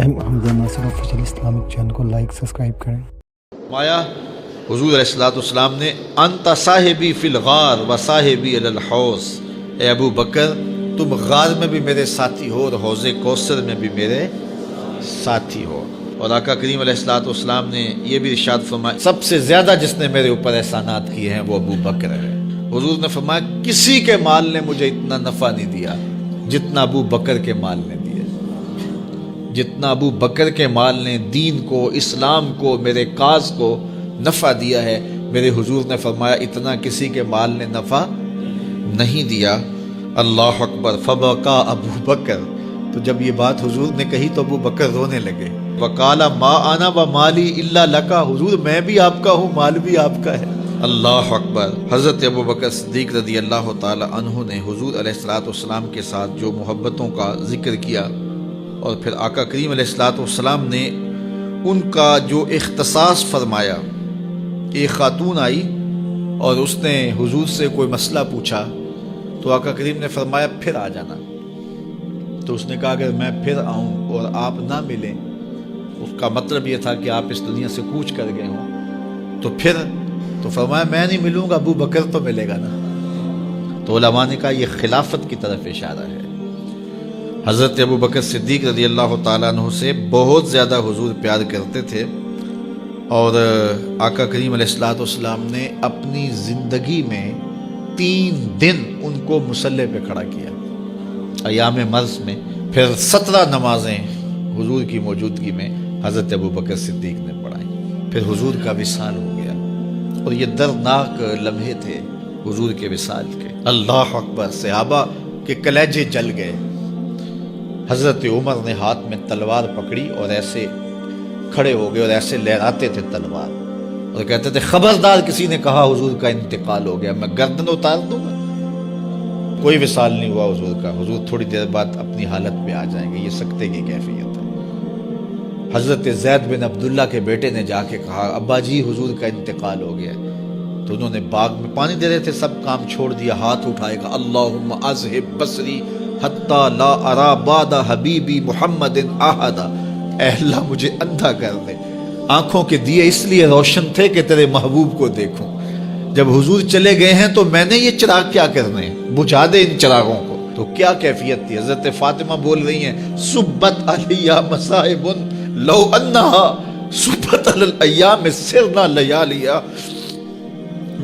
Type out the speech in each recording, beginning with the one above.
حمزہ ناصر official Islamic channel کو like subscribe کریں۔ مایا حضور علیہ السلام نے انت صاحبی فی الغار و صاحبی علی الحوض، اے ابو بکر تم غار میں بھی میرے ساتھی ہو اور حوض کوثر میں بھی میرے ساتھی ہو۔ اور آقا کریم علیہ السلام نے یہ بھی ارشاد فرمایا سب سے زیادہ جس نے میرے اوپر احسانات کیے ہیں وہ ابو بکر ہے۔ حضور نے فرمایا کسی کے مال نے مجھے اتنا نفع نہیں دیا جتنا ابو بکر کے مال نے دیا، جتنا ابو بکر کے مال نے دین کو، اسلام کو، میرے کاز کو نفع دیا ہے، میرے حضور نے فرمایا اتنا کسی کے مال نے نفع نہیں دیا۔ اللہ اکبر۔ فبکا ابو بکر، تو جب یہ بات حضور نے کہی تو ابو بکر رونے لگے۔ وقال ما انا و مالی الا لکا، حضور میں بھی آپ کا ہوں، مال بھی آپ کا ہے۔ اللہ اکبر۔ حضرت ابو بکر صدیق رضی اللہ تعالی عنہ نے حضور علیہ السلام کے ساتھ جو محبتوں کا ذکر کیا، اور پھر آقا کریم علیہ السلام نے ان کا جو اختصاص فرمایا۔ ایک خاتون آئی اور اس نے حضور سے کوئی مسئلہ پوچھا تو آقا کریم نے فرمایا پھر آ جانا۔ تو اس نے کہا اگر میں پھر آؤں اور آپ نہ ملیں، اس کا مطلب یہ تھا کہ آپ اس دنیا سے کوچ کر گئے ہوں، تو پھر تو فرمایا میں نہیں ملوں گا، ابو بکر تو ملے گا نا۔ تو علماء نے کہا یہ خلافت کی طرف اشارہ ہے۔ حضرت ابو بکر صدیق رضی اللہ تعالیٰ عنہ سے بہت زیادہ حضور پیار کرتے تھے، اور آقا کریم علیہ السلام نے اپنی زندگی میں 3 دن ان کو مصلی پہ کھڑا کیا ایام مرض میں، پھر 17 نمازیں حضور کی موجودگی میں حضرت ابو بکر صدیق نے پڑھائیں، پھر حضور کا وصال ہو گیا، اور یہ دردناک لمحے تھے حضور کے وصال کے۔ اللہ اکبر۔ صحابہ کے کلیجے جل گئے۔ حضرت عمر نے ہاتھ میں تلوار پکڑی اور ایسے کھڑے ہو گئے اور ایسے لہراتے تھے تلوار، اور کہتے تھے خبردار کسی نے کہا حضور کا انتقال ہو گیا، میں گردن اتار دوں گا۔ کوئی وصال نہیں ہوا حضور کا، حضور تھوڑی دیر بعد اپنی حالت پہ آ جائیں گے، یہ سکتے کی کیفیت ہے۔ حضرت زید بن عبداللہ کے بیٹے نے جا کے کہا ابا جی حضور کا انتقال ہو گیا، تو انہوں نے باغ میں پانی دے رہے تھے، سب کام چھوڑ دیا، ہاتھ اٹھائے گا اللہم اذہب بصری حتی لا ارا بعد حبیبی محمد احدا، اے اللہ مجھے اندھا کر دے، آنکھوں کے دیے اس لیے روشن تھے کہ تیرے محبوب کو دیکھوں، جب حضور چلے گئے ہیں تو میں نے یہ چراغ کیا کرنے ہیں، بجھا دے ان چراغوں کو۔ تو کیا کیفیت تھی۔ حضرت فاطمہ بول رہی ہیں صبت علیہ مصائب لو انہا صبت علی الایام سرنا لیالیا،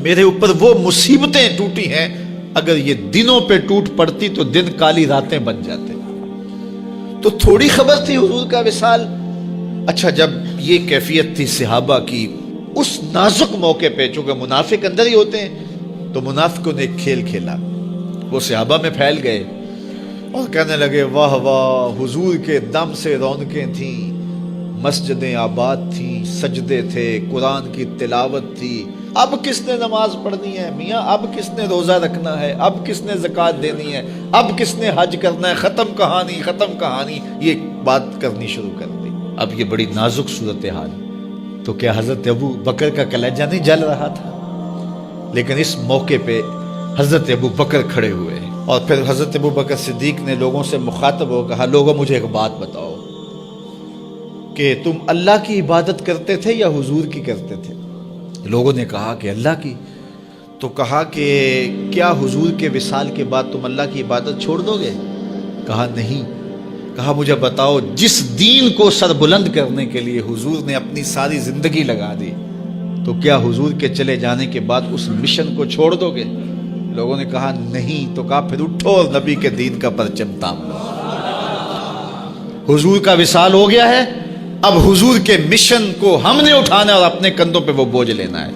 میرے اوپر وہ مصیبتیں ٹوٹی ہیں، اگر یہ دنوں پہ ٹوٹ پڑتی تو دن کالی راتیں بن جاتے۔ تو تھوڑی خبر تھی حضور کا وصال۔ اچھا جب یہ کیفیت تھی صحابہ کی اس نازک موقع پہ، چونکہ منافق اندر ہی ہوتے ہیں، تو منافقوں نے ایک کھیل کھیلا، وہ صحابہ میں پھیل گئے اور کہنے لگے واہ واہ حضور کے دم سے رونقیں تھیں، مسجدیں آباد تھیں، سجدے تھے، قرآن کی تلاوت تھی، اب کس نے نماز پڑھنی ہے میاں، اب کس نے روزہ رکھنا ہے، اب کس نے زکوٰۃ دینی ہے، اب کس نے حج کرنا ہے، ختم کہانی ختم کہانی، یہ بات کرنی شروع کر دی۔ اب یہ بڑی نازک صورتحال، تو کیا حضرت ابو بکر کا کلیجہ نہیں جل رہا تھا؟ لیکن اس موقع پہ حضرت ابو بکر کھڑے ہوئے، اور پھر حضرت ابو بکر صدیق نے لوگوں سے مخاطب ہو کہا لوگوں مجھے ایک بات بتاؤ کہ تم اللہ کی عبادت کرتے تھے یا حضور کی کرتے تھے؟ لوگوں نے کہا کہ اللہ کی۔ تو کہا کہ کیا حضور کے وصال کے بعد تم اللہ کی عبادت چھوڑ دو گے؟ کہا نہیں۔ کہا مجھے بتاؤ جس دین کو سر بلند کرنے کے لیے حضور نے اپنی ساری زندگی لگا دی، تو کیا حضور کے چلے جانے کے بعد اس مشن کو چھوڑ دو گے؟ لوگوں نے کہا نہیں۔ تو کہا پھر اٹھو اور نبی کے دین کا پرچم تام لو۔ حضور کا وصال ہو گیا ہے، اب حضور کے مشن کو ہم نے اٹھانا ہے اور اپنے کندھوں پہ وہ بوجھ لینا ہے۔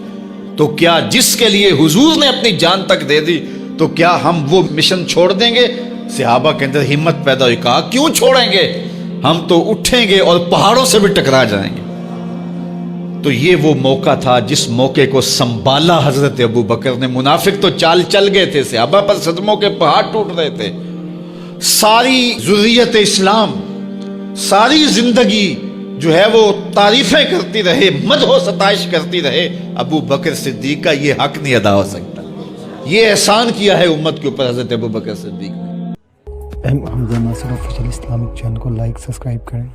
تو کیا جس کے لیے حضور نے اپنی جان تک دے دی، تو کیا ہم وہ مشن چھوڑ دیں گے؟ صحابہ کے اندر ہمت پیدا ہوئی، کہا کیوں چھوڑیں گے، ہم تو اٹھیں گے اور پہاڑوں سے بھی ٹکرا جائیں گے۔ تو یہ وہ موقع تھا جس موقع کو سنبھالا حضرت ابو بکر نے۔ منافق تو چال چل گئے تھے، صحابہ پر صدموں کے پہاڑ ٹوٹ رہے تھے، ساری ذریت اسلام ساری زندگی جو ہے وہ تعریفیں کرتی رہے، مدح و ستائش کرتی رہے، ابو بکر صدیق کا یہ حق نہیں ادا ہو سکتا۔ یہ احسان کیا ہے امت کے اوپر حضرت ابو بکر صدیق نے۔ حمزہ ناصر آفیشل اسلامک چینل کو لائک سبسکرائب کریں۔